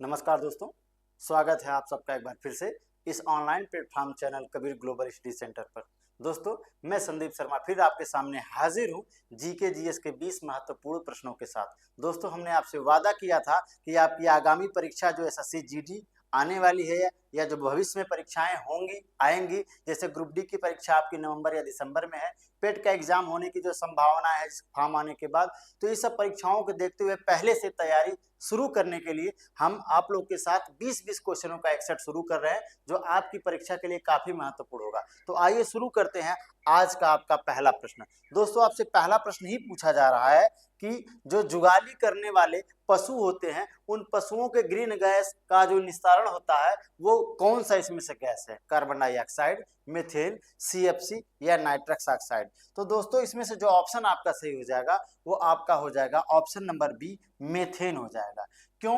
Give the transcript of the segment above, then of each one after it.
नमस्कार दोस्तों, स्वागत है आप सबका एक बार फिर से इस online platform channel Kabir global study centre पर। दोस्तों, मैं संदीप शर्मा फिर आपके सामने हाजिर हूँ जीके जीएस के 20 महत्वपूर्ण प्रश्नों के साथ। दोस्तों, हमने आपसे वादा किया था कि आपकी आगामी परीक्षा जो एसएससी जीडी आने वाली है या जो भविष्य में परीक्षाएं होंगी आएंगी, जैसे ग्रुप डी की परीक्षा आपकी नवंबर या दिसंबर में है, पेट का एग्जाम होने की जो संभावना है फॉर्म आने के बाद, तो ये सब परीक्षाओं को देखते हुए पहले से तैयारी शुरू करने के लिए हम आप लोग के साथ 20-20 क्वेश्चनों का एक सेट शुरू कर रहे हैं जो आपकी परीक्षा के लिए काफी महत्वपूर्ण होगा। तो आइए शुरू करते हैं आज का आपका पहला प्रश्न। दोस्तों, आपसे पहला प्रश्न ही पूछा जा रहा है कि जो जुगाली करने वाले पशु होते हैं उन पशुओं के ग्रीन गैस का जो निस्तारण होता है वो कौन सा इसमें से गैस है? कार्बन डाइऑक्साइड, मीथेन, सीएफसी या नाइट्रस ऑक्साइड। तो दोस्तों, इसमें से जो ऑप्शन आपका सही हो जाएगा वो आपका हो जाएगा ऑप्शन नंबर बी, मेथेन हो जाएगा। क्यों?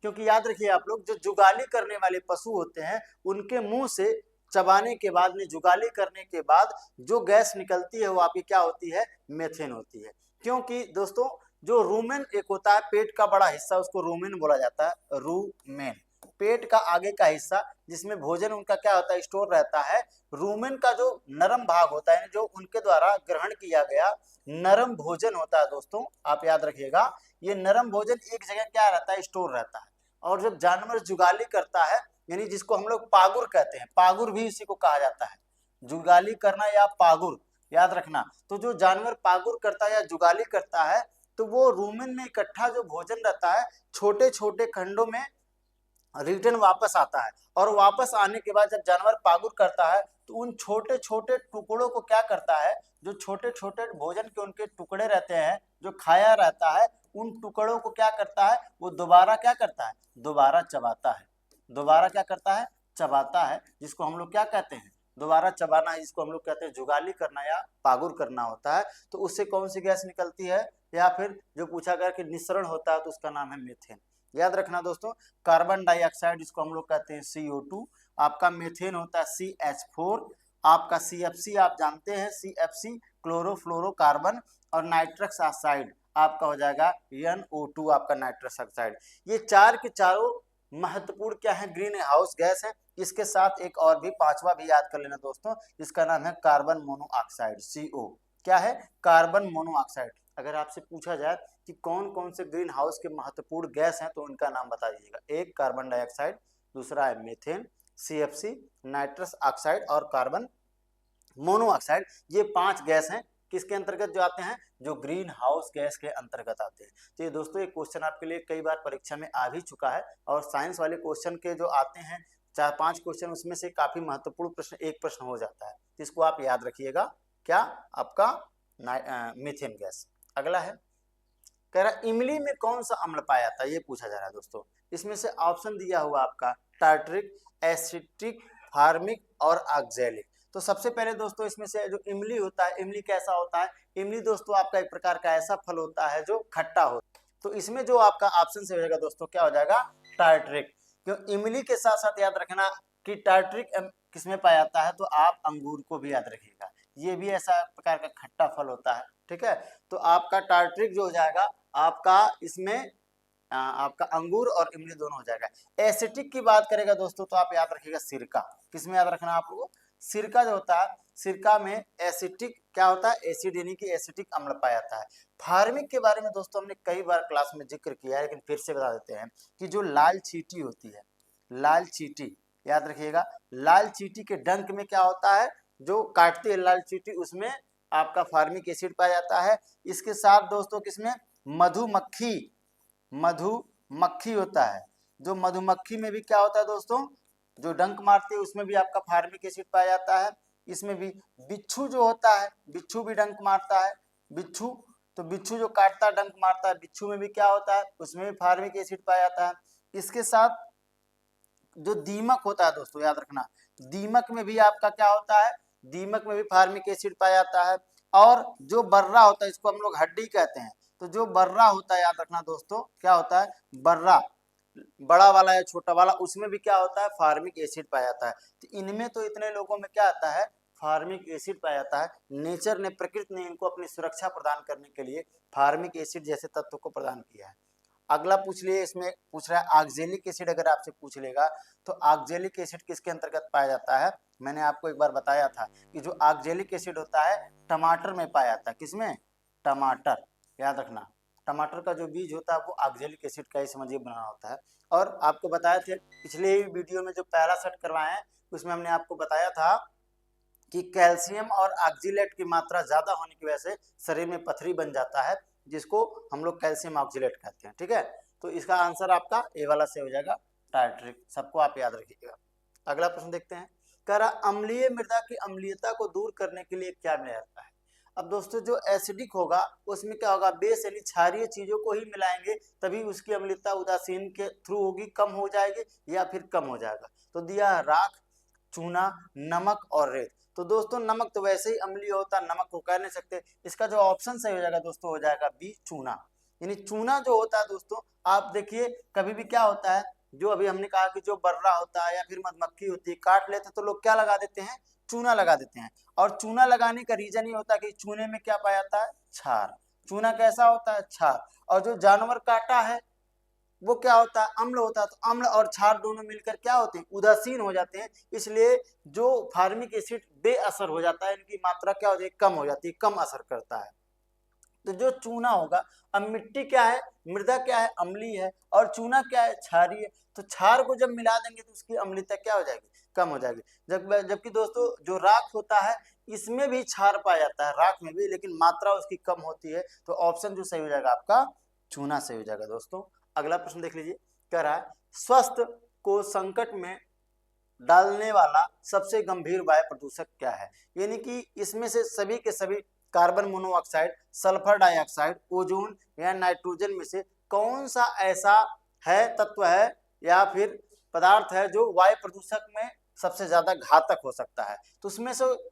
क्योंकि याद रखिए आप लोग, जो जुगाली करने वाले पशु होते हैं उनके मुंह से चबाने के बाद में जुगाली करने के बाद जो गैस निकलती है वो आपकी क्या होती है? मेथेन होती है। क्योंकि दोस्तों, जो रूमेन एक होता है, पेट का बड़ा हिस्सा, उसको रूमेन बोला जाता है। रूमेन पेट का आगे का हिस्सा जिसमें भोजन उनका क्या होता है? स्टोर रहता है। रूमेन का जो नरम भाग होता है, जो उनके द्वारा ग्रहण किया गया नरम भोजन होता है, दोस्तों आप याद रखिएगा, ये नरम भोजन एक जगह क्या रहता है? स्टोर रहता है। और जब जानवर जुगाली करता है, यानी जिसको हम लोग पागुर कहते हैं, पागुर भी इसी को कहा जाता है, जुगाली करना या पागुर, याद रखना। तो जो जानवर पागुर करता है या जुगाली करता है तो वो रूमेन में इकट्ठा जो भोजन रहता है छोटे छोटे खंडों में रिटर्न वापस आता है। और वापस आने के बाद जब जानवर पागुर करता है तो उन छोटे छोटे टुकड़ों को क्या करता है? जो छोटे छोटे भोजन के उनके टुकड़े रहते हैं जो खाया रहता है, उन टुकड़ों को क्या करता है? वो दोबारा क्या करता है? दोबारा चबाता है। दोबारा क्या करता है? चबाता है, जिसको हम लोग क्या कहते हैं? दोबारा चबाना है, जिसको हम लोग कहते हैं जुगाली करना या पागुर करना होता है। तो उससे कौन सी गैस निकलती है? या फिर जो पूछा गया कि निस्सरण होता है तो उसका नाम है मीथेन। याद रखना दोस्तों, कार्बन डाइऑक्साइड जिसको हम लोग कहते हैं CO2, आपका मीथेन होता है CH4, आपका CFC आप जानते हैं, CFC क्लोरोफ्लोरोकार्बन, और नाइट्रस ऑक्साइड आपका हो जाएगा NO2, आपका नाइट्रस ऑक्साइड। ये चार के चारों महत्वपूर्ण क्या है? ग्रीन हाउस गैस है। इसके साथ एक और भी पांचवा भी याद कर लेना दोस्तों, जिसका नाम है कार्बन मोनोऑक्साइड, CO। क्या है? Carbon monoxide. अगर आपसे पूछा जाए कि कौन कौन से ग्रीन हाउस के महत्वपूर्ण गैस हैं तो उनका नाम बता दीजिएगा। एक कार्बन डाइऑक्साइड, दूसरा है मीथेन, CFC, नाइट्रस ऑक्साइड और कार्बन मोनोऑक्साइड। ये 5 गैस हैं किसके अंतर्गत जो आते हैं? जो ग्रीन हाउस गैस के अंतर्गत आते हैं। तो ये दोस्तों एक क्वेश्चन आपके लिए कई बार परीक्षा में आ भी चुका है, और साइंस वाले क्वेश्चन के जो आते हैं 4-5 क्वेश्चन, उसमें से काफी महत्वपूर्ण प्रश्न एक प्रश्न हो जाता है, इसको आप याद रखिएगा। क्या? आपका मीथेन गैस। अगला है, कह रहा इमली में कौन सा अम्ल पाया जाता है? ये पूछा जा रहा है दोस्तों। इसमें से ऑप्शन दिया हुआ आपका टार्ट्रिक, एसिटिक, फार्मिक और ऑक्जेलिक। तो सबसे पहले दोस्तों, इसमें से जो इमली होता है, इमली कैसा होता है? इमली दोस्तों आपका एक प्रकार का ऐसा फल होता है जो खट्टा होता है। तो इसमें जो आपका ऑप्शन से हो जाएगा दोस्तों, क्या हो जाएगा? टार्ट्रिक। क्यों? इमली के साथ साथ याद रखना कि टार्ट्रिक किसमें पाया जाता है? तो आप अंगूर को भी याद रखिएगा, ये भी ऐसा प्रकार का खट्टा फल होता है। ठीक है, तो आपका टार्ट्रिक जो हो जाएगा आपका इसमें आपका अंगूर और इमली दोनों हो जाएगा। एसिटिक की बात करेगा दोस्तों तो आप याद रखिएगा सिरका। किसमें याद रखना आप लोगों? सिरका जो होता है, सिरका में एसिटिक क्या होता है? एसिड यानी कि एसिटिक अम्ल पाया जाता है। फार्मिक के बारे में दोस्तों हमने कई बार क्लास में जिक्र किया है, लेकिन फिर से बता देते हैं कि जो लाल चींटी होती है, लाल चींटी याद रखिएगा, लाल चींटी के डंक में क्या होता है? जो काटती है लाल चींटी, उसमें आपका फार्मिक एसिड पाया जाता है। इसके साथ दोस्तों किसमें? मधुमक्खी, मधुमक्खी होता है। जो मधुमक्खी में भी क्या होता है दोस्तों? जो डंक मारती है उसमें भी आपका फार्मिक एसिड पाया जाता है। इसमें भी बिच्छू जो होता है, बिच्छू भी डंक मारता है, बिच्छू, तो बिच्छू जो काटता है डंक मारता है, बिच्छू में भी क्या होता है? उसमें भी फार्मिक एसिड पाया जाता है। इसके साथ जो दीमक होता है दोस्तों, याद रखना, दीमक में भी आपका क्या होता है? दीमक में भी फार्मिक एसिड पाया जाता है। और जो बर्रा होता है, इसको हम लोग हड्डी कहते हैं, तो जो बर्रा होता है, याद रखना दोस्तों, क्या होता है? बर्रा, बड़ा वाला या छोटा वाला, उसमें भी क्या होता है? फार्मिक एसिड पाया जाता है। तो इनमें तो इतने लोगों में क्या आता है? फार्मिक एसिड पाया जाता है। नेचर ने, प्रकृति ने इनको अपनी सुरक्षा प्रदान करने के लिए फार्मिक एसिड जैसे तत्व को प्रदान किया है। अगला पूछ लिए, इसमें पूछ रहा है ऑक्जेलिक एसिड, अगर आपसे पूछ लेगा तो ऑक्जेलिक एसिड किसके अंतर्गत पाया जाता है। मैंने आपको एक बार बताया था कि जो ऑक्जेलिक एसिड होता है टमाटर में पाया जाता है। किसमें? टमाटर। याद रखना, टमाटर का जो बीज होता है वो ऑक्जेलिक एसिड का ही समझिए बना होता है। और आपको बताए थे पिछले ही वीडियो में जो पहला सेट करवाए हैं उसमें हमने आपको बताया था कि कैल्शियम और ऑक्जेलेट की मात्रा ज्यादा होने की वजह से शरीर में पथरी बन जाता है, जिसको हम लोग कैल्शियम ऑक्जेलेट कहते हैं। ठीक है, तो इसका आंसर आपका ए वाला से हो जाएगा, टार्ट्रिक। सबको आप याद रखिएगा। अगला प्रश्न देखते हैं। कह रहा अम्लीय मृदा की अम्लीयता को दूर करने के लिए क्या मिलाया जाता है। अब दोस्तों जो एसिडिक होगा उसमें क्या होगा, बेस यानी क्षारीय चीजों को ही मिलाएंगे तभी उसकी अम्लीयता उदासीन के थ्रू होगी, कम हो जाएगी या फिर कम हो जाएगा। तो दिया राख, चूना, नमक और रेत। तो दोस्तों नमक तो वैसे ही अम्लीय होता है, नमक को कह नहीं सकते। इसका जो ऑप्शन सही हो जाएगा दोस्तों हो जाएगा बी, चूना। यानी चूना जो होता है दोस्तों, आप देखिए कभी भी क्या होता है, जो अभी हमने कहा कि जो बर्रा होता है या फिर मधुमक्खी होती है काट लेते तो लोग क्या लगा देते हैं, चूना लगा देते हैं। और चूना लगाने का रीजन ये होता है कि चूने में क्या पाया जाता है, क्षार। चूना कैसा होता है, क्षार। और जो जानवर काटा है वो क्या होता है, अम्ल होता है। तो अम्ल और क्षार दोनों मिलकर क्या होते हैं, उदासीन हो जाते हैं। इसलिए जो फार्मिक एसिड बेअसर हो जाता है, इनकी मात्रा क्या होती है, कम हो जाती है, कम असर करता है। तो जो चूना होगा, अब मिट्टी क्या है, मृदा क्या है, अम्लीय है, और चूना क्या है, क्षारीय। तो क्षार को जब मिला देंगे तो उसकी अम्लता क्या हो जाएगी, कम हो जाएगी। जबकि दोस्तों जो राख होता है इसमें भी क्षार पाया जाता है, राख में भी, लेकिन मात्रा उसकी कम होती है। तो ऑप्शन जो सही हो जाएगा आपका चूना सही हो जाएगा दोस्तों। अगला प्रश्न देख लीजिए। कह रहा है स्वास्थ्य को संकट में डालने वाला सबसे गंभीर वायु प्रदूषक क्या है। यानी कि इसमें से सभी के सभी carbon monoxide, sulphur dioxide, ozone या नाइट्रोजन में से कौन सा ऐसा है, तत्व है या फिर पदार्थ है जो वायु प्रदूषक में सबसे ज्यादा घातक हो सकता है। तो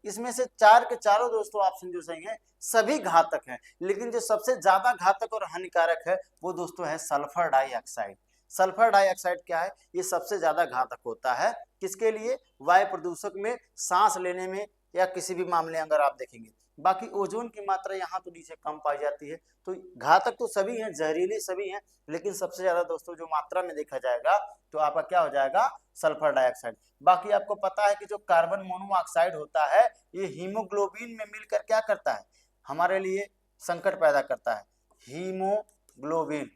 इसमें से चार के चारों दोस्तों ऑप्शन जो सही है सभी घातक हैं, लेकिन जो सबसे ज्यादा घातक और हानिकारक है वो दोस्तों है सल्फर डाइऑक्साइड। सल्फर डाइऑक्साइड क्या है, ये सबसे ज्यादा घातक होता है। किसके लिए, वायु प्रदूषक में, सांस लेने में या किसी भी मामले अगर आप देखेंगे। बाकी ओजोन की मात्रा यहाँ तो नीचे कम पाई जाती है। तो घातक तो सभी हैं, जहरीले सभी हैं, लेकिन सबसे ज्यादा दोस्तों जो मात्रा में देखा जाएगा तो आपका क्या हो जाएगा, सल्फर डाइऑक्साइड। बाकी आपको पता है कि जो कार्बन मोनोऑक्साइड होता है ये हीमोग्लोबिन में मिलकर क्या करता है, हमारे लिए संकट पैदा करता है। हीमोग्लोबिन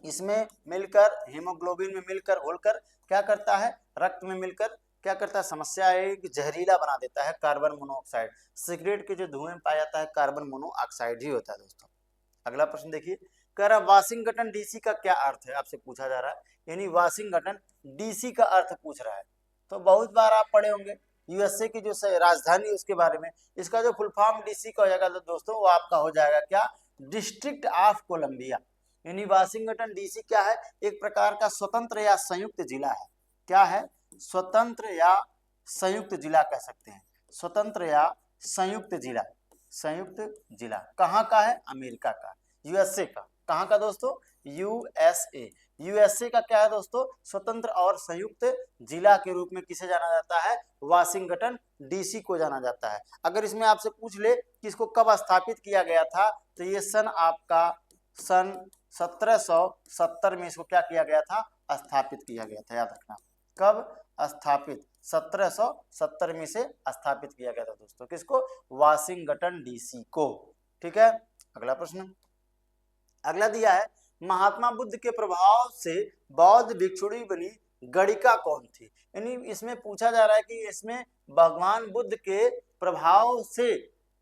इसमें मिलकर, हीमोग्लोबिन में मिलकर घुलकर क्या करता है, रक्त में मिलकर क्या करता है, समस्या है कि जहरीला बना देता है कार्बन मोनोऑक्साइड। सिगरेट के जो धुएं में पाया जाता है कार्बन मोनोऑक्साइड ही होता है दोस्तों। अगला प्रश्न देखिए। कह रहा वाशिंगटन डीसी का क्या अर्थ है, आपसे पूछा जा रहा है। यानी वाशिंगटन डीसी का अर्थ पूछ रहा है। तो बहुत बार आप पढ़े होंगे यूएसए की जो राजधानी उसके बारे में। इसका जो फुल फॉर्म डीसी का हो जाएगा तो दोस्तों वो आपका हो जाएगा क्या, डिस्ट्रिक्ट ऑफ कोलंबिया। यानी वाशिंगटन डीसी क्या है, एक प्रकार का स्वतंत्र या संयुक्त जिला है। क्या है, स्वतंत्र या संयुक्त जिला कह सकते हैं। स्वतंत्र या संयुक्त जिला, संयुक्त जिला कहाँ का है, अमेरिका का, यूएसए का। कहाँ का दोस्तों, यूएसए। यूएसए का क्या है दोस्तों, स्वतंत्र और संयुक्त जिला के रूप में किसे जाना जाता है, वाशिंगटन डीसी को जाना जाता है। अगर इसमें आपसे पूछ ले कि इसको कब स्थापित किया गया था, तो ये सन आपका सन 1770 में इसको क्या किया गया था, स्थापित किया गया था। याद रखना कब स्थापित, 1770 में से स्थापित किया गया था दोस्तों, किसको, वाशिंगटन डीसी को। ठीक है, अगला प्रश्न। अगला दिया है महात्मा बुद्ध के प्रभाव से बौद्ध भिक्षुणी बनी गणिका कौन थी। यानी इसमें पूछा जा रहा है कि इसमें भगवान बुद्ध के प्रभाव से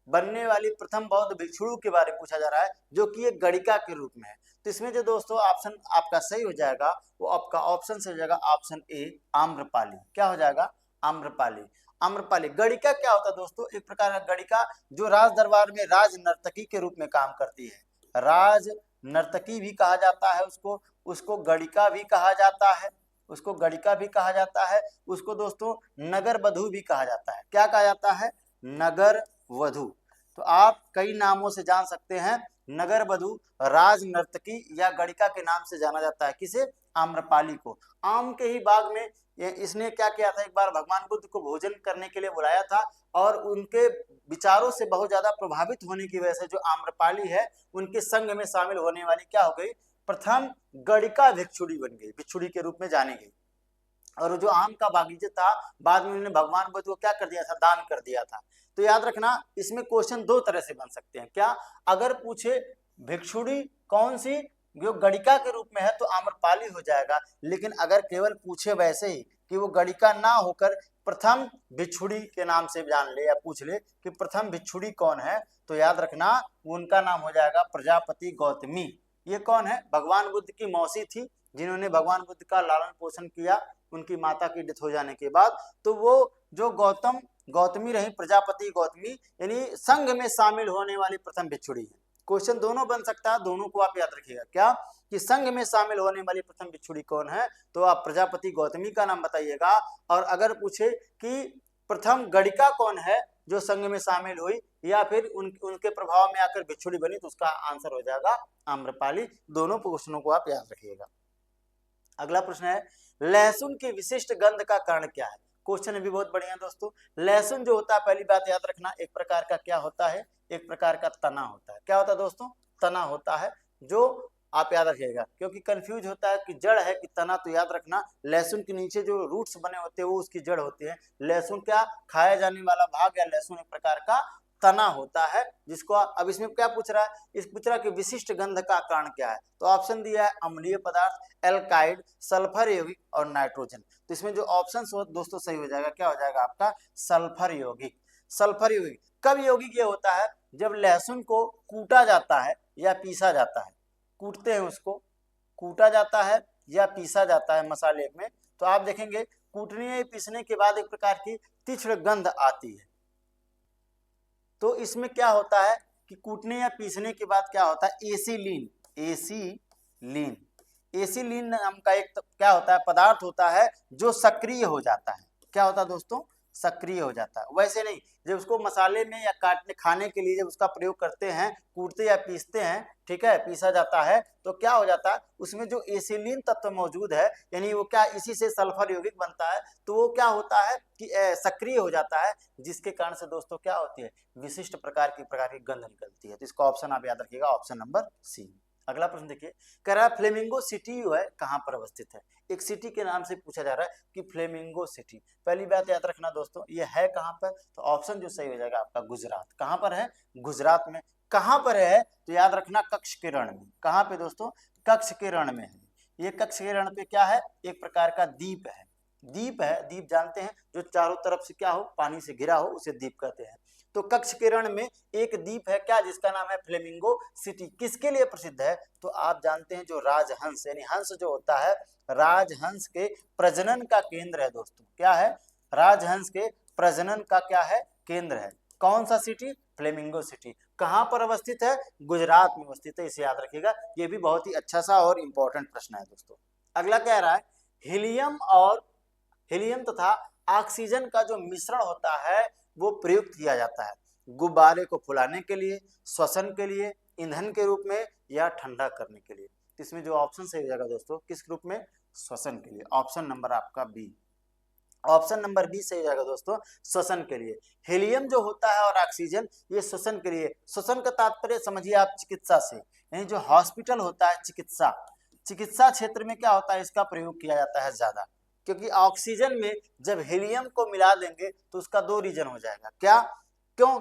बनने वाली प्रथम बौद्ध भिक्षुणी के बारे में पूछा जा रहा है, जो कि एक गणिका के रूप में है। तो इसमें जो दोस्तों ऑप्शन आपका सही हो जाएगा वो आपका ऑप्शन से हो जाएगा ऑप्शन ए, आम्रपाली। क्या हो जाएगा, आम्रपाली। आम्रपाली। गणिका क्या होता है दोस्तों, एक प्रकार का गणिका जो राज दरबार में राज नर्तकी के रूप में काम करती है। राज नर्तकी भी कहा जाता है उसको, उसको गणिका भी कहा जाता है, उसको गणिका भी कहा जाता है, उसको दोस्तों नगर वधू भी कहा जाता है। क्या कहा जाता है, नगर वधू। तो आप कई नामों से जान सकते हैं, नगर वधू, राज नर्तकी या गणिका के नाम से जाना जाता है। किसे, आम्रपाली को। आम के ही बाग में इसने क्या किया था, एक बार भगवान बुद्ध को भोजन करने के लिए बुलाया था और उनके विचारों से बहुत ज्यादा प्रभावित होने की वजह से जो आम्रपाली है उनके संग में शामिल होने वाली क्या हो गई, प्रथम गणिका भिक्षुणी बन गई, भिक्षुणी के रूप में जानी गई। और जो आम का बागीचा था बाद में उन्होंने भगवान बुद्ध को क्या कर दिया था, दान कर दिया था। तो याद रखना इसमें क्वेश्चन दो तरह से बन सकते हैं। क्या, अगर पूछे भिक्षुणी कौन सी जो गणिका के रूप में है तो आम्रपाली हो जाएगा, लेकिन अगर केवल पूछे वैसे ही कि वो गणिका ना होकर प्रथम भिक्षुणी के नाम से जान ले या पूछ ले कि प्रथम भिक्षुणी कौन है, तो याद रखना उनका नाम हो जाएगा प्रजापति गौतमी। ये कौन है, भगवान बुद्ध की मौसी थी जिन्होंने भगवान बुद्ध का लालन पोषण किया उनकी माता की डेथ हो जाने के बाद। तो वो जो गौतमी रही, प्रजापति गौतमी, यानी संघ में शामिल होने वाली प्रथम भिक्षुणी है। क्वेश्चन दोनों बन सकता है, दोनों को आप याद रखिएगा। क्या, कि संघ में शामिल होने वाली प्रथम भिक्षुणी कौन है, तो आप प्रजापति गौतमी का नाम बताइएगा। और अगर पूछे कि प्रथम गणिका कौन है जो संघ में शामिल हुई या फिर उनके प्रभाव में आकर भिक्षुणी बनी, तो उसका आंसर हो जाएगा आम्रपाली। दोनों क्वेश्चनों को आप याद रखिएगा। अगला प्रश्न है, लहसुन के विशिष्ट गंध का कारण क्या है। क्वेश्चन भी बहुत बढ़िया दोस्तों। लहसुन जो होता है, पहली बात याद रखना, एक प्रकार का क्या होता है, एक प्रकार का तना होता है। क्या होता है दोस्तों, तना होता है, जो आप याद रखिएगा, क्योंकि कंफ्यूज होता है कि जड़ है कि तना। तो याद रखना लहसुन के नीचे जो रूट्स बने होते हैं वो उसकी जड़ होती है। लहसुन क्या, खाया जाने वाला भाग या लहसुन एक प्रकार का तना होता है, जिसको अब इसमें क्या पूछ रहा है, इस पूछ रहा है कि विशिष्ट गंध का कारण क्या है। तो ऑप्शन दिया है अम्लीय पदार्थ, एल्काइड, सल्फर यौगिक और नाइट्रोजन। तो इसमें जो ऑप्शन दोस्तों सही हो जाएगा, क्या हो जाएगा आपका, सल्फर यौगिक। सल्फर यौगिक कब यौगिक ये होता है, जब लहसुन को कूटा जाता है या पीसा जाता है। कूटते हैं उसको, कूटा जाता है या पीसा जाता है मसाले में, तो आप देखेंगे कूटने या पीसने के बाद एक प्रकार की तीक्ष्ण गंध आती है। तो इसमें क्या होता है कि कूटने या पीसने के बाद क्या होता है, एसिलीन, एसिलीन, एसिलीन नाम का एक क्या होता है, पदार्थ होता है जो सक्रिय हो जाता है। क्या होता है दोस्तों, सक्रिय हो जाता है। वैसे नहीं, जब उसको मसाले में या काटने खाने के लिए जब उसका प्रयोग करते हैं, कूटते या पीसते हैं, ठीक है, पीसा जाता है, तो क्या हो जाता है, उसमें जो एसिलीन तत्व मौजूद है, यानी वो क्या, इसी से सल्फर यौगिक बनता है, तो वो क्या होता है कि सक्रिय हो जाता है, जिसके कारण से दोस्तों क्या होती है, विशिष्ट प्रकार की गंध निकलती है। तो इसका ऑप्शन आप याद रखिएगा, ऑप्शन नंबर सी। अगला प्रश्न देखिए, कह रहा है फ्लेमिंगो सिटी जो है कहाँ पर अवस्थित है। एक सिटी के नाम से पूछा जा रहा है कि फ्लेमिंगो सिटी। पहली बात याद रखना दोस्तों, ये है कहाँ पर, तो ऑप्शन जो सही हो जाएगा आपका गुजरात। कहाँ पर है, गुजरात में। कहाँ पर है, तो याद रखना कक्ष के रण में। कहाँ पे दोस्तों, कक्ष के रण में है। ये कक्ष के रण पे क्या है, एक प्रकार का द्वीप है। द्वीप है, द्वीप जानते हैं जो चारों तरफ से क्या हो, पानी से घिरा हो, उसे द्वीप कहते हैं। तो कक्ष के रण में एक द्वीप है क्या, जिसका नाम है फ्लेमिंगो सिटी। किसके लिए प्रसिद्ध है, तो आप जानते हैं जो राजहंस, यानी हंस जो होता है, राजहंस के प्रजनन का केंद्र है दोस्तों। क्या है, राजहंस के प्रजनन का क्या है, केंद्र है। कौन सा सिटी, फ्लेमिंगो सिटी। कहाँ पर अवस्थित है, गुजरात में अवस्थित है। इसे याद रखिएगा, ये भी बहुत ही अच्छा सा और इंपॉर्टेंट प्रश्न है दोस्तों। अगला कह रहा है, हीलियम तथा ऑक्सीजन का जो मिश्रण होता है वो प्रयुक्त किया जाता है गुब्बारे को फुलाने के लिए, श्वसन के लिए, ईंधन के रूप में या ठंडा करने के लिए। इसमें जो ऑप्शन सही हो जाएगा दोस्तों, किस रूप में, श्वसन के लिए। ऑप्शन नंबर आपका बी, ऑप्शन नंबर बी सही हो जाएगा दोस्तों, श्वसन के लिए। हीलियम जो होता है और ऑक्सीजन, ये श्वसन के लिए। श्वसन का तात्पर्य समझिए आप चिकित्सा से, यानी जो हॉस्पिटल होता है, चिकित्सा क्षेत्र में क्या होता है, इसका प्रयोग किया जाता है ज्यादा। क्योंकि ऑक्सीजन में जब हीलियम को मिला देंगे तो उसका दो रीजन हो जाएगा। क्या, क्यों,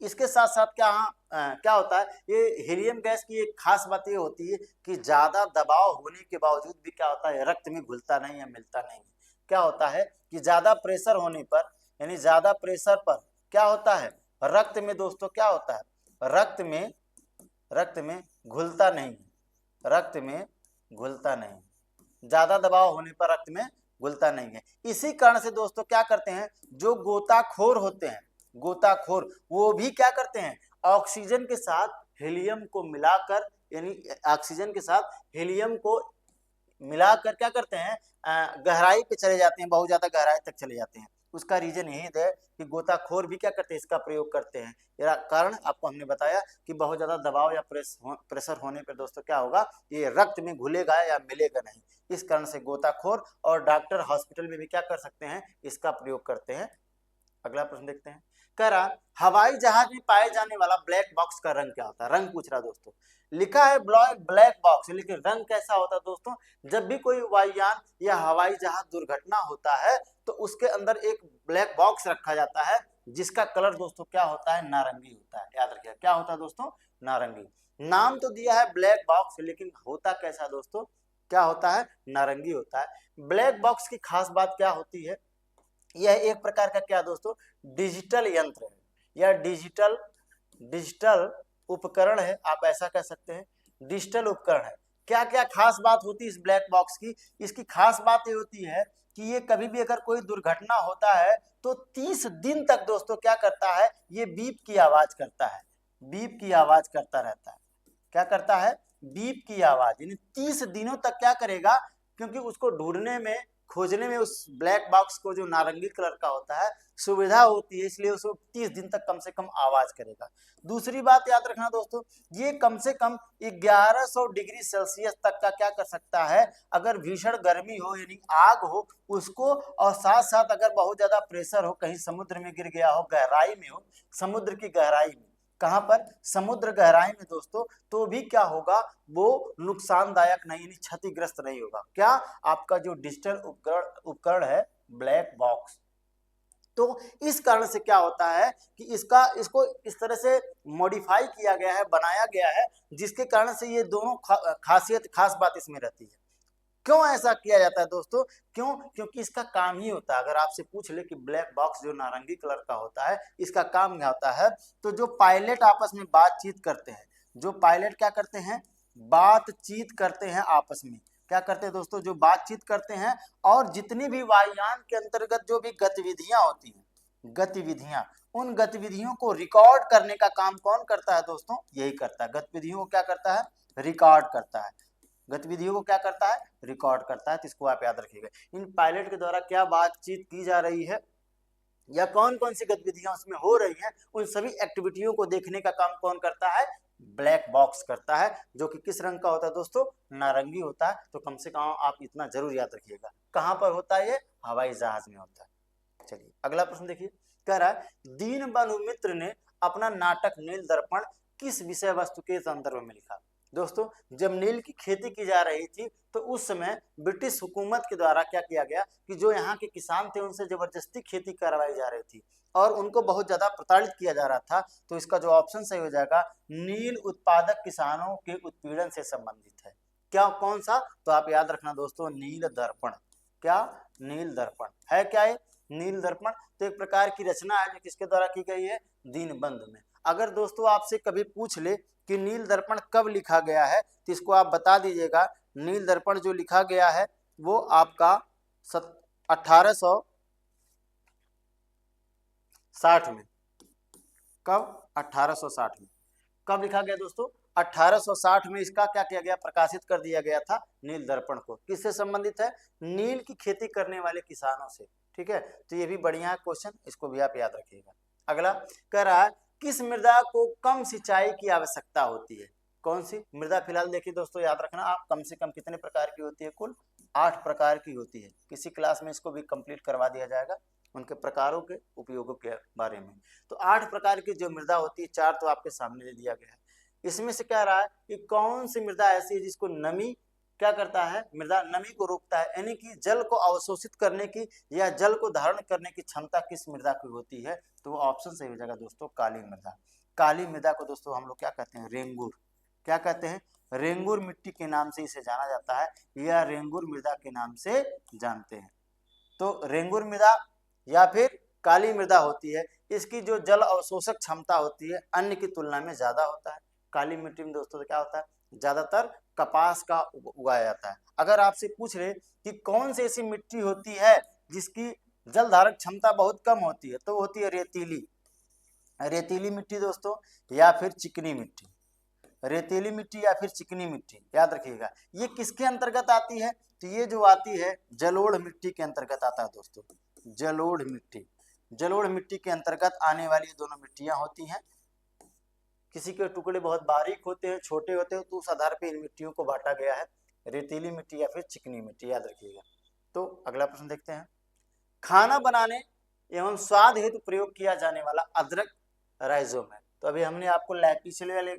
इसके साथ साथ क्या होता है, ये हीलियम गैस की एक खास बात ये होती है कि ज्यादा दबाव होने के बावजूद भी क्या होता है, रक्त में घुलता नहीं है, मिलता नहीं है। क्या होता है कि ज्यादा प्रेशर होने पर, यानी ज्यादा प्रेशर पर क्या होता है, रक्त में दोस्तों क्या होता है, रक्त में घुलता नहीं, रक्त में घुलता नहीं, ज्यादा दबाव होने पर रक्त में घुलता नहीं है। इसी कारण से दोस्तों क्या करते हैं, जो गोताखोर होते हैं, गोताखोर, वो भी क्या करते हैं, ऑक्सीजन के साथ हीलियम को मिलाकर, यानी ऑक्सीजन के साथ हीलियम को मिलाकर क्या करते हैं, गहराई पे चले जाते हैं, बहुत ज्यादा गहराई तक चले जाते हैं। उसका रीजन यही है कि गोताखोर भी क्या करते हैं, इसका प्रयोग करते हैं। यह कारण आपको हमने बताया कि बहुत ज्यादा दबाव या प्रेशर होने पर दोस्तों क्या होगा, ये रक्त में घुलेगा या मिलेगा नहीं। इस कारण से गोताखोर और डॉक्टर हॉस्पिटल में भी क्या कर सकते हैं, इसका प्रयोग करते हैं। अगला प्रश्न देखते हैं, कह रहा हवाई जहाज में पाए जाने वाला ब्लैक बॉक्स का रंग क्या होता है, रंग पूछ रहा दोस्तों। लिखा है ब्लैक बॉक्स, लेकिन रंग कैसा होता है दोस्तों। जब भी कोई वायुयान या हवाई जहाज दुर्घटना होता है तो उसके अंदर एक ब्लैक बॉक्स रखा जाता है, जिसका कलर दोस्तों क्या होता है, नारंगी होता है। याद रखिएगा क्या होता है दोस्तों, नारंगी। नाम तो दिया है ब्लैक बॉक्स, लेकिन होता कैसा दोस्तों, क्या होता है, नारंगी होता है। ब्लैक बॉक्स की खास बात क्या होती है, यह एक प्रकार का क्या दोस्तों, डिजिटल यंत्र है या डिजिटल उपकरण है, आप ऐसा कह सकते हैं, डिजिटल उपकरण है। क्या क्या खास बात होती है इस ब्लैक बॉक्स की, इसकी खास बात ये होती है कि ये कभी भी अगर कोई दुर्घटना होता है तो 30 दिन तक दोस्तों क्या करता है, ये बीप की आवाज करता है, बीप की आवाज करता रहता है। क्या करता है, बीप की आवाज, यानी 30 दिनों तक क्या करेगा, क्योंकि उसको ढूंढने में, खोजने में उस ब्लैक बॉक्स को जो नारंगी कलर का होता है सुविधा होती है, इसलिए उसको 30 दिन तक कम से कम आवाज करेगा। दूसरी बात याद रखना दोस्तों, ये कम से कम 1100 डिग्री सेल्सियस तक का क्या कर सकता है, अगर भीषण गर्मी हो यानी आग हो उसको, और साथ साथ अगर बहुत ज्यादा प्रेशर हो, कहीं समुद्र में गिर गया हो, गहराई में हो, समुद्र की गहराई में, कहां पर, समुद्र गहराई में दोस्तों, तो भी क्या होगा, वो नुकसानदायक नहीं, क्षतिग्रस्त नहीं होगा। क्या, आपका जो डिजिटल उपकरण है ब्लैक बॉक्स। तो इस कारण से क्या होता है कि इसको इस तरह से मॉडिफाई किया गया है, बनाया गया है, जिसके कारण से ये दोनों खासियत, खास बात इसमें रहती है। क्यों ऐसा किया जाता है दोस्तों, क्यों, क्योंकि इसका काम ही होता है, अगर आपसे पूछ ले कि ब्लैक बॉक्स जो नारंगी कलर का होता है इसका काम क्या होता है, तो जो पायलट आपस में बातचीत करते हैं, जो पायलट क्या करते हैं, बातचीत करते हैं आपस में, क्या करते हैं दोस्तों, जो बातचीत करते हैं, और जितनी भी वायुयान के अंतर्गत जो भी गतिविधियां होती हैं, गतिविधियां, उन गतिविधियों को रिकॉर्ड करने का काम कौन करता है दोस्तों, यही करता है, गतिविधियों को क्या करता है, रिकॉर्ड करता है, गतिविधियों को क्या करता है, रिकॉर्ड करता है। तो इसको आप याद रखिएगा, इन पायलट के द्वारा क्या बातचीत की जा रही है या कौन कौन सी गतिविधियां उसमें हो रही हैं, उन सभी एक्टिविटियों को देखने का काम कौन करता है, ब्लैक बॉक्स करता है, जो कि किस रंग का होता है दोस्तों, नारंगी होता है। तो कम से कम आप इतना जरूर याद रखिएगा, कहां पर होता है, ये हवाई जहाज में होता है। चलिए अगला प्रश्न देखिए, कह रहा है दीनबंधु मित्र ने अपना नाटक नील दर्पण किस विषय वस्तु के संदर्भ में लिखा। दोस्तों जब नील की खेती की जा रही थी तो उस समय ब्रिटिश हुकूमत के द्वारा क्या किया गया कि जो यहाँ के किसान थे उनसे जबरदस्ती खेती करवाई जा रही थी और उनको बहुत ज्यादा प्रताड़ित किया जा रहा था। तो इसका जो ऑप्शन सही हो जाएगा, नील उत्पादक किसानों के उत्पीड़न से संबंधित है। क्या, कौन सा, तो आप याद रखना दोस्तों, नील दर्पण। क्या, नील दर्पण है क्या, ये नील दर्पण तो एक प्रकार की रचना है जो किसके द्वारा की गई है, दीनबंधु में। अगर दोस्तों आपसे कभी पूछ ले कि नील दर्पण कब लिखा गया है तो इसको आप बता दीजिएगा, नील दर्पण जो लिखा गया है वो आपका 1860 में। कब, 1860 में। कब लिखा गया दोस्तों, 1860 में इसका क्या किया गया, प्रकाशित कर दिया गया था नील दर्पण को। किससे संबंधित है, नील की खेती करने वाले किसानों से। ठीक है, तो ये भी बढ़िया क्वेश्चन, इसको भी आप याद रखिएगा। अगला कह रहा है किस मृदा को कम सिंचाई की आवश्यकता होती है। कौन सी मृदा, फिलहाल देखिए दोस्तों याद रखना आप, कम से कम कितने प्रकार की होती है, कुल 8 प्रकार की होती है। किसी क्लास में इसको भी कंप्लीट करवा दिया जाएगा, उनके प्रकारों के उपयोगों के बारे में। तो 8 प्रकार की जो मृदा होती है, 4 तो आपके सामने दे दिया गया है। इसमें से कह रहा है कि कौन सी मृदा ऐसी है जिसको नमी क्या करता है, मृदा नमी को रोकता है, यानी कि जल को अवशोषित करने की या जल को धारण करने की क्षमता किस मृदा की होती है, तो वो ऑप्शन सही हो जाएगा दोस्तों, काली मृदा। काली मृदा को दोस्तों हम लोग क्या कहते हैं, रेंगूर। क्या कहते हैं, रेंगूर मिट्टी के नाम से इसे जाना जाता है, या रेंगूर मृदा के नाम से जानते हैं। तो रेंगूर मृदा या फिर काली मृदा होती है, इसकी जो जल अवशोषक क्षमता होती है अन्य की तुलना में ज्यादा होता है। काली मिट्टी में दोस्तों क्या होता है, ज्यादातर कपास का उगाया जाता है। अगर आपसे पूछ रहे कि कौन सी ऐसी मिट्टी होती है जिसकी जल धारक क्षमता बहुत कम होती है, तो होती है रेतीली, रेतीली मिट्टी दोस्तों, या फिर चिकनी मिट्टी। रेतीली मिट्टी या फिर चिकनी मिट्टी, याद रखिएगा। ये किसके अंतर्गत आती है, तो ये जो आती है जलोढ़ मिट्टी के अंतर्गत आता है दोस्तों, जलोढ़ मिट्टी। जलोढ़ मिट्टी के अंतर्गत आने वाली दोनों मिट्टियां होती हैं। किसी के टुकड़े बहुत बारीक होते हैं, छोटे होते हैं, तो उस आधार पर इन मिट्टियों को बांटा गया है, रेतीली मिट्टी या फिर चिकनी मिट्टी, याद रखिएगा। तो अगला प्रश्न देखते हैं, खाना बनाने एवं स्वाद हेतु प्रयोग किया जाने वाला अदरक राइजोम है। तो अभी हमने आपको पिछले वाले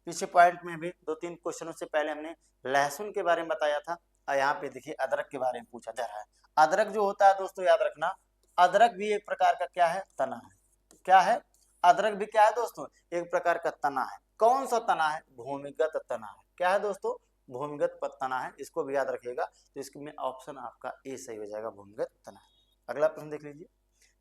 पीछे पॉइंट में भी 2-3 क्वेश्चनों से पहले हमने लहसुन के बारे में बताया था, और यहाँ पे देखिए अदरक के बारे में पूछा जा रहा है। अदरक जो होता है दोस्तों याद रखना, अदरक भी एक प्रकार का क्या है, तना है। क्या है, अदरक भी क्या है दोस्तों, एक प्रकार का तना है। कौन सा तना है, भूमिगत तना है। क्या है दोस्तों, भूमिगत तना है, इसको भी याद रखिएगा। तो इसमें ऑप्शन आपका ए सही हो जाएगा, भूमिगत तना। अगला प्रश्न देख लीजिए,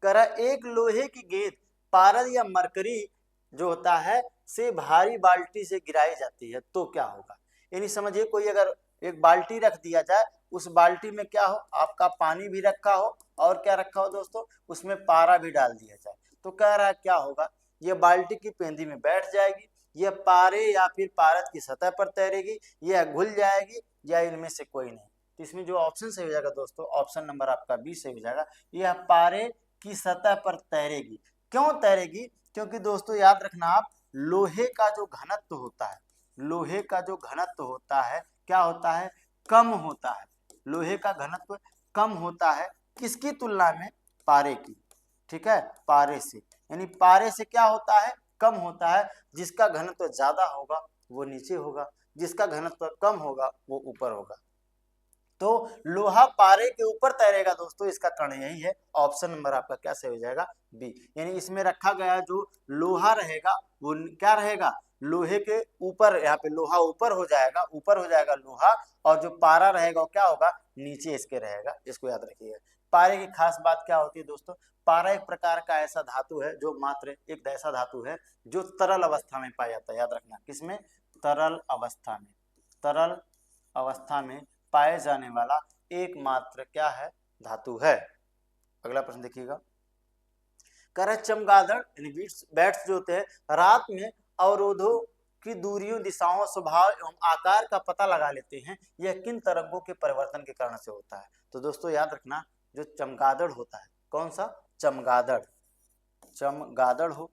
करा एक लोहे की गेंद पारद या मरकरी जो होता है से भारी बाल्टी से गिराई जाती है तो क्या होगा। यानी समझिए कोई अगर एक बाल्टी रख दिया जाए, उस बाल्टी में क्या हो, आपका पानी भी रखा हो और क्या रखा हो दोस्तों, उसमें पारा भी डाल दिया जाए, तो कह रहा है क्या होगा, यह बाल्टी की पेंदी में बैठ जाएगी, यह पारे या फिर पारद की सतह पर तैरेगी, यह घुल जाएगी, या इनमें से कोई नहीं। तो इसमें जो ऑप्शन सही हो जाएगा दोस्तों, ऑप्शन नंबर आपका बी सही हो जाएगा, यह पारे की सतह पर तैरेगी। क्यों तैरेगी, क्योंकि दोस्तों याद रखना आप, लोहे का जो घनत्व होता है, लोहे का जो घनत्व होता है क्या होता है, कम होता है। लोहे का घनत्व कम होता है किसकी तुलना में, पारे की। ठीक है, पारे से, यानी पारे से क्या होता है, कम होता है। जिसका घनत्व ज्यादा होगा वो नीचे होगा, जिसका घनत्व कम होगा वो ऊपर होगा। तो लोहा पारे के ऊपर तैरेगा दोस्तों, इसका कारण यही है। ऑप्शन नंबर आपका क्या सही हो जाएगा, बी। यानी इसमें रखा गया जो लोहा रहेगा वो क्या रहेगा, लोहे के ऊपर, यहाँ पे लोहा ऊपर हो जाएगा, ऊपर हो जाएगा लोहा, और जो पारा रहेगा वो क्या होगा, नीचे इसके रहेगा। इसको याद रखिएगा। पारे की खास बात क्या होती है दोस्तों, पारा एक प्रकार का ऐसा धातु है जो मात्र एक ऐसा धातु है जो तरल अवस्था में पाया जाता है। याद रखना, किसमें, तरल अवस्था में, तरल अवस्था में पाए जाने वाला एकमात्र क्या है, धातु है। अगला प्रश्न देखिएगा, कह रहा है चमगादड़ यानी बैट्स जो होते हैं रात में अवरोधों की दूरियों, दिशाओं, स्वभाव एवं आकार का पता लगा लेते हैं, यह किन तरंगों के परिवर्तन के कारण से होता है। तो दोस्तों याद रखना, जो चमगादड़ होता है, कौन सा, चमगादड़, चमगादड़ हो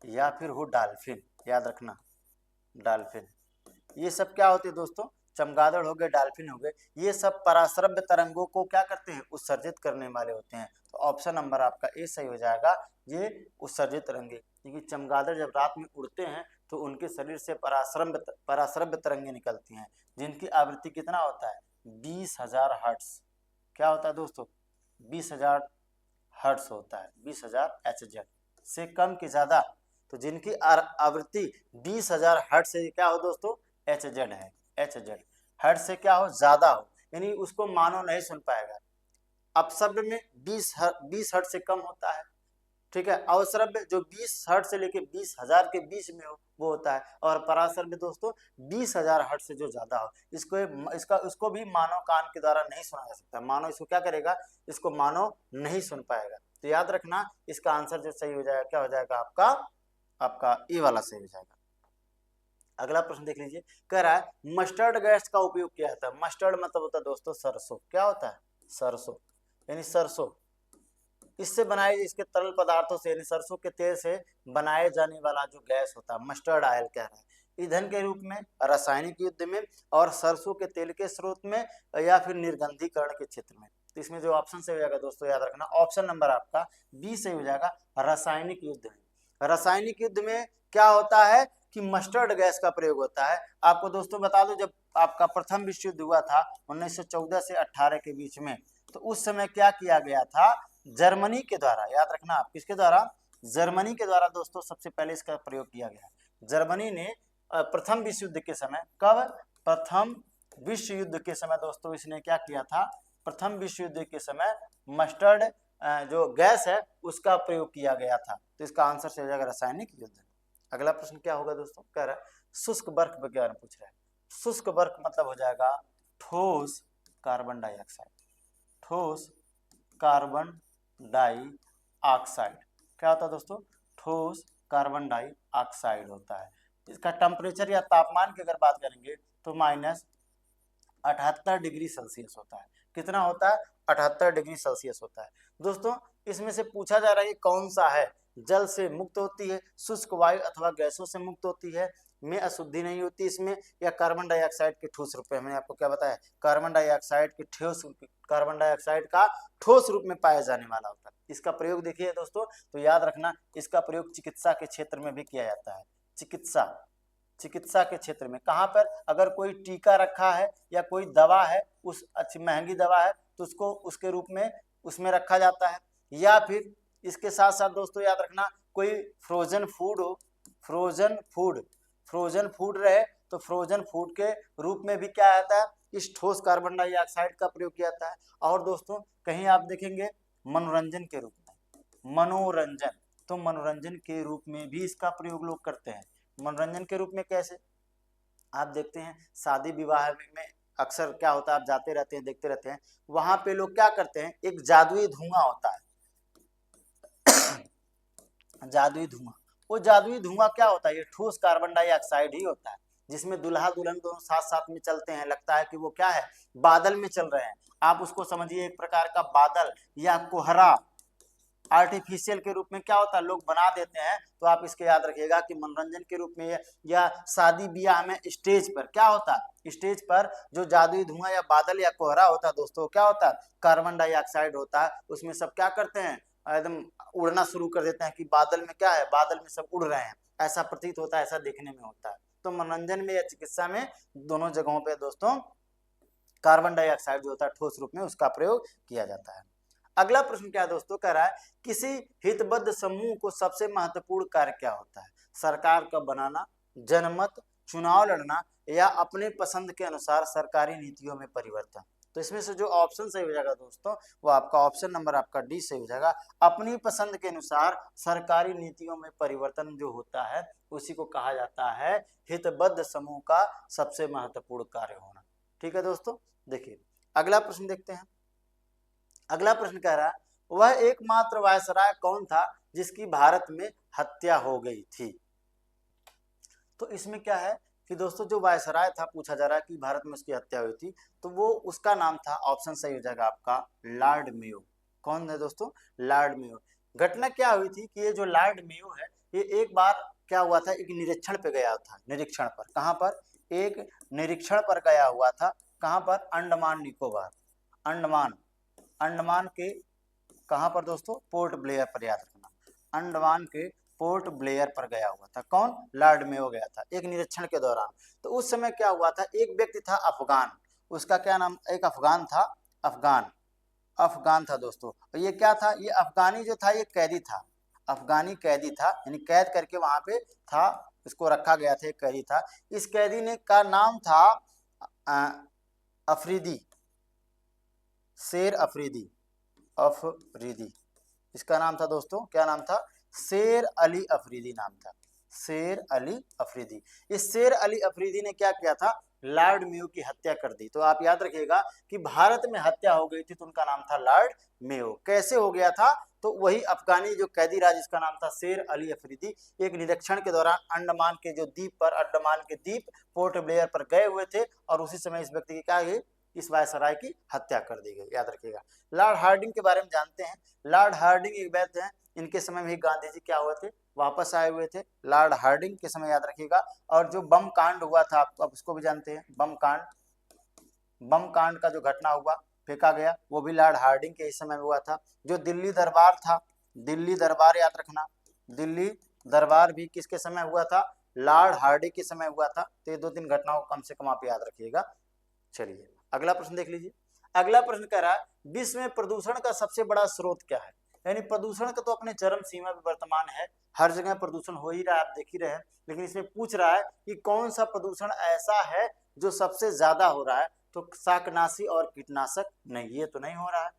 या फिर हो डाल्फिन, याद रखना डाल्फिन, ये सब क्या होते हैं दोस्तों, चमगादड़ हो गए, डाल्फिन हो गए, ये सब पराश्रव्य तरंगों को क्या करते हैं, उत्सर्जित करने वाले होते हैं। तो ऑप्शन नंबर आपका ए सही हो जाएगा, ये उत्सर्जित तरंगे। क्योंकि चमगादड़ जब रात में उड़ते हैं तो उनके शरीर से पराश्रव्य तरंगे निकलती हैं, जिनकी आवृत्ति कितना होता है, 20,000 हर्ट्ज। क्या होता है दोस्तों, 20,000 हर्ट्ज होता है, 20,000 HZ से कम की ज्यादा। तो जिनकी आवृत्ति 20,000 हर्ट्ज से क्या हो दोस्तों, HZ है, HZ हर्ट्ज से क्या हो, ज्यादा हो, यानी उसको मानव नहीं सुन पाएगा। अपशब्द में 20 हर्ट्ज से कम होता है। ठीक है, अवश्रव्य जो 20 हर्ट्ज से लेके 20,000 के बीच में हो वो होता है, और पराश्रव्य दोस्तों 20,000 हर्ट्ज से जो ज्यादा हो, इसको भी मानव कान के द्वारा नहीं सुना जा सकता। मानव इसको क्या करेगा, इसको मानव नहीं सुन पाएगा। तो याद रखना, इसका आंसर जो सही हो जाएगा क्या हो जाएगा, आपका ए वाला सही हो जाएगा। अगला प्रश्न देख लीजिए, कह रहा है मस्टर्ड गैस का उपयोग किया जाता है। मस्टर्ड मतलब होता है दोस्तों सरसों। क्या होता है, सरसों, यानी सरसों, इससे बनाए, इसके तरल पदार्थों से यानी सरसों के तेल से बनाए जाने वाला जो गैस होता है, मस्टर्ड ऑयल कह रहा है, ईंधन के रूप में, रासायनिक युद्ध में, और सरसों के तेल के स्रोत में, या फिर निर्गंधीकरण के क्षेत्र में। तो इसमें जो ऑप्शन से हो जाएगा दोस्तों, याद रखना ऑप्शन नंबर आपका बी से हो जाएगा, रासायनिक युद्ध में। रासायनिक युद्ध में क्या होता है कि मस्टर्ड गैस का प्रयोग होता है। आपको दोस्तों बता दो, जब आपका प्रथम विश्व युद्ध हुआ था 1914 से 18 के बीच में, तो उस समय क्या किया गया था, जर्मनी के द्वारा, याद रखना आप किसके द्वारा, जर्मनी के द्वारा दोस्तों सबसे पहले इसका प्रयोग किया गया। जर्मनी ने प्रथम विश्व युद्ध के समय, कब, प्रथम विश्व युद्ध के समय दोस्तों इसने क्या किया था, प्रथम विश्व युद्ध के समय मस्टर्ड जो गैस है उसका प्रयोग किया गया था। तो इसका आंसर से हो जाएगा रासायनिक युद्ध। अगला प्रश्न क्या होगा दोस्तों, कह रहा है शुष्क बर्फ के बारे में पूछ रहा है। शुष्क बर्फ मतलब हो जाएगा ठोस कार्बन डाइऑक्साइड, ठोस कार्बन डाइऑक्साइड। क्या होता है दोस्तों, ठोस कार्बन डाइऑक्साइड होता है। इसका टेम्परेचर या तापमान की अगर बात करेंगे तो -78 डिग्री सेल्सियस होता है। कितना होता है, 78 डिग्री सेल्सियस होता है। दोस्तों इसमें से पूछा जा रहा है कि कौन सा है, जल से मुक्त होती है, शुष्क वायु अथवा गैसों से मुक्त होती है, में अशुद्धि नहीं होती इसमें, या कार्बन डाइऑक्साइड के ठोस रूप में। मैंने आपको क्या बताया, कार्बन डाइऑक्साइड का ठोस रूप में पाया जाने वाला होता है। इसका प्रयोग देखिए दोस्तों, तो याद रखना इसका प्रयोग चिकित्सा के क्षेत्र में भी किया जाता है। चिकित्सा के क्षेत्र में कहाँ पर, अगर कोई टीका रखा है या कोई दवा है, उस अच्छी महंगी दवा है तो उसको उसके रूप में उसमें रखा जाता है। या फिर इसके साथ साथ दोस्तों याद रखना, कोई फ्रोजन फूड हो, फ्रोजन फूड रहे तो फ्रोजन फूड के रूप में भी क्या आता है, इस ठोस कार्बन डाइऑक्साइड का प्रयोग किया जाता है। और दोस्तों कहीं आप देखेंगे मनोरंजन के रूप में, तो मनोरंजन के रूप में भी इसका प्रयोग लोग करते हैं। मनोरंजन के रूप में कैसे, आप देखते हैं शादी विवाह में अक्सर क्या होता है, आप जाते रहते हैं देखते रहते हैं, वहां पे लोग क्या करते हैं, एक जादुई धुआं होता है जादुई धुआं, वो जादुई धुआं क्या होता है, ये ठोस कार्बन डाइऑक्साइड ही होता है, जिसमें दुल्हा दुल्हन दोनों साथ साथ में चलते हैं, लगता है कि वो क्या है, बादल में चल रहे हैं। आप उसको समझिए एक प्रकार का बादल या कोहरा आर्टिफिशियल के रूप में क्या होता है, लोग बना देते हैं। तो आप इसके याद रखिएगा कि मनोरंजन के रूप में या शादी ब्याह में स्टेज पर क्या होता है, स्टेज पर जो जादुई धुआं या बादल या कोहरा होता है दोस्तों, क्या होता है, कार्बन डाइऑक्साइड होता है। उसमें सब क्या करते हैं, एकदम उड़ना शुरू कर देते हैं कि बादल में क्या है, बादल में सब उड़ रहे हैं, ऐसा प्रतीत होता है, ऐसा देखने में होता है। तो मनोरंजन में या चिकित्सा में दोनों जगहों पे दोस्तों कार्बन डाइऑक्साइड जो होता है ठोस रूप में, उसका प्रयोग किया जाता है। अगला प्रश्न क्या है दोस्तों, कह रहा है किसी हितबद्ध समूह को सबसे महत्वपूर्ण कार्य क्या होता है, सरकार का बनाना, जनमत, चुनाव लड़ना, या अपने पसंद के अनुसार सरकारी नीतियों में परिवर्तन। तो इसमें से जो ऑप्शन सही हो जाएगा दोस्तों, वो आपका ऑप्शन नंबर आपका डी सही हो जाएगा। अपनी पसंद के अनुसार सरकारी नीतियों में परिवर्तन जो होता है, उसी को कहा जाता है हितबद्ध समूह का सबसे महत्वपूर्ण कार्य होना। ठीक है दोस्तों, देखिए अगला प्रश्न देखते हैं। अगला प्रश्न कह रहा है वह एकमात्र वायसराय कौन था जिसकी भारत में हत्या हो गई थी। तो इसमें क्या है कि दोस्तों जो वायसराय था, पूछा जा रहा है कि भारत में उसकी हत्या हुई थी, तो वो उसका नाम था, ऑप्शन सही हो जाएगा आपका लॉर्ड मेयो। कौन है दोस्तों, लॉर्ड मेयो। घटना क्या हुई थी कि ये जो लॉर्ड मेयो है, ये एक बार क्या हुआ था, एक निरीक्षण पे गया था, निरीक्षण पर, कहाँ पर, एक निरीक्षण पर गया हुआ था, कहाँ पर, अंडमान निकोबार, अंडमान के कहाँ पर दोस्तों, पोर्ट ब्लेयर पर, याद रखना, अंडमान के पोर्ट ब्लेयर पर गया हुआ था। कौन, लॉर्ड मेयो गया था एक निरीक्षण के दौरान। तो उस समय क्या हुआ था, एक व्यक्ति था अफगान, उसका क्या नाम, एक अफगान था, अफगान था दोस्तों। और ये क्या था, ये अफगानी जो था, ये कैदी था, अफगानी कैदी था, यानी कैद करके वहां पे था, इसको रखा गया था, एक कैदी था। इस कैदी ने का नाम था अफरीदी, शेर अफरीदी, इसका नाम था दोस्तों, क्या नाम था, शेर अली अफरीदी नाम था, शेर अली अफरीदी। इस शेर अली अफरीदी ने क्या किया था, लॉर्ड मेयो की हत्या कर दी। तो आप याद रखिएगा कि भारत में हत्या हो गई थी, तो उनका नाम था लॉर्ड मेयो। कैसे हो गया था, तो वही अफगानी जो कैदी राज, जिसका नाम था शेर अली अफरीदी, एक निरीक्षण के दौरान अंडमान के जो द्वीप पर, अंडमान के द्वीप पोर्ट ब्लेयर पर गए हुए थे, और उसी समय इस व्यक्ति की क्या हुई, इस वायसराय की हत्या कर दी गई, याद रखिएगा। लॉर्ड हार्डिंग के बारे में जानते हैं। लॉर्ड हार्डिंग एक वैद्य हैं, इनके समय में गांधी जी क्या हुए थे, वापस आए हुए थे, लॉर्ड हार्डिंग के समय, याद रखिएगा। और जो बम कांड हुआ था, आप उसको भी जानते हैं, बम कांड का जो घटना हुआ, फेंका गया, वो भी लॉर्ड हार्डिंग के इस समय में हुआ था। जो दिल्ली दरबार था, दिल्ली दरबार याद रखना, दिल्ली दरबार भी किसके समय हुआ था, लॉर्ड हार्डिंग के समय हुआ था। तो ये 2-3 घटनाओं को कम से कम आप याद रखिएगा। चलिए अगला प्रश्न देख लीजिए। अगला प्रश्न कह रहा है विश्व में प्रदूषण का सबसे बड़ा स्रोत क्या है। यानी प्रदूषण का तो अपने चरम सीमा पर वर्तमान है, हर जगह प्रदूषण हो ही रहा है, आप देख ही रहे हैं। लेकिन इसमें पूछ रहा है कि कौन सा प्रदूषण ऐसा है जो सबसे ज्यादा हो रहा है। तो शाकनाशी और कीटनाशक नहीं, ये तो नहीं हो रहा है।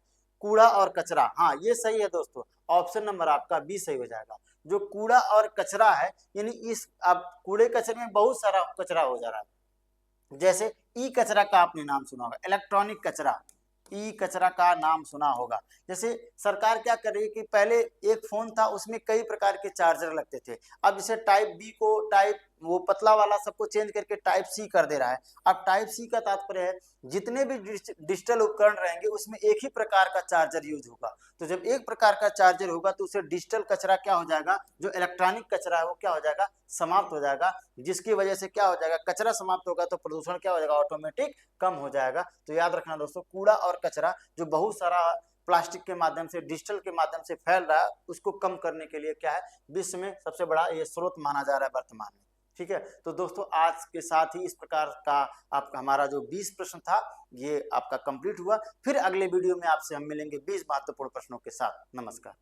कूड़ा और कचरा, हाँ ये सही है दोस्तों, ऑप्शन नंबर आपका बी सही हो जाएगा। जो कूड़ा और कचरा है, यानी इस अब कूड़े कचरे में बहुत सारा कचरा हो जा रहा है। जैसे ई कचरा का आपने नाम सुना होगा, इलेक्ट्रॉनिक कचरा, ई कचरा का नाम सुना होगा। जैसे सरकार क्या कर रही है कि पहले एक फोन था, उसमें कई प्रकार के चार्जर लगते थे, अब जैसे टाइप बी को टाइप वो पतला वाला सबको चेंज करके टाइप सी कर दे रहा है। अब टाइप सी का तात्पर्य है जितने भी डिजिटल उपकरण रहेंगे उसमें एक ही प्रकार का चार्जर यूज होगा। तो जब एक प्रकार का चार्जर होगा तो उससे डिजिटल कचरा क्या हो जाएगा, जो इलेक्ट्रॉनिक कचरा है वो क्या हो जाएगा, समाप्त हो जाएगा। जिसकी वजह से क्या हो जाएगा, कचरा समाप्त होगा तो प्रदूषण क्या हो जाएगा, ऑटोमेटिक कम हो जाएगा। तो याद रखना दोस्तों, कूड़ा और कचरा जो बहुत सारा प्लास्टिक के माध्यम से, डिजिटल के माध्यम से फैल रहा है, उसको कम करने के लिए क्या है, विश्व में सबसे बड़ा ये स्रोत माना जा रहा है वर्तमान में। ठीक है, तो दोस्तों आज के साथ ही इस प्रकार का आपका हमारा जो 20 प्रश्न था ये आपका कंप्लीट हुआ। फिर अगले वीडियो में आपसे हम मिलेंगे 20 महत्वपूर्ण प्रश्नों के साथ। नमस्कार।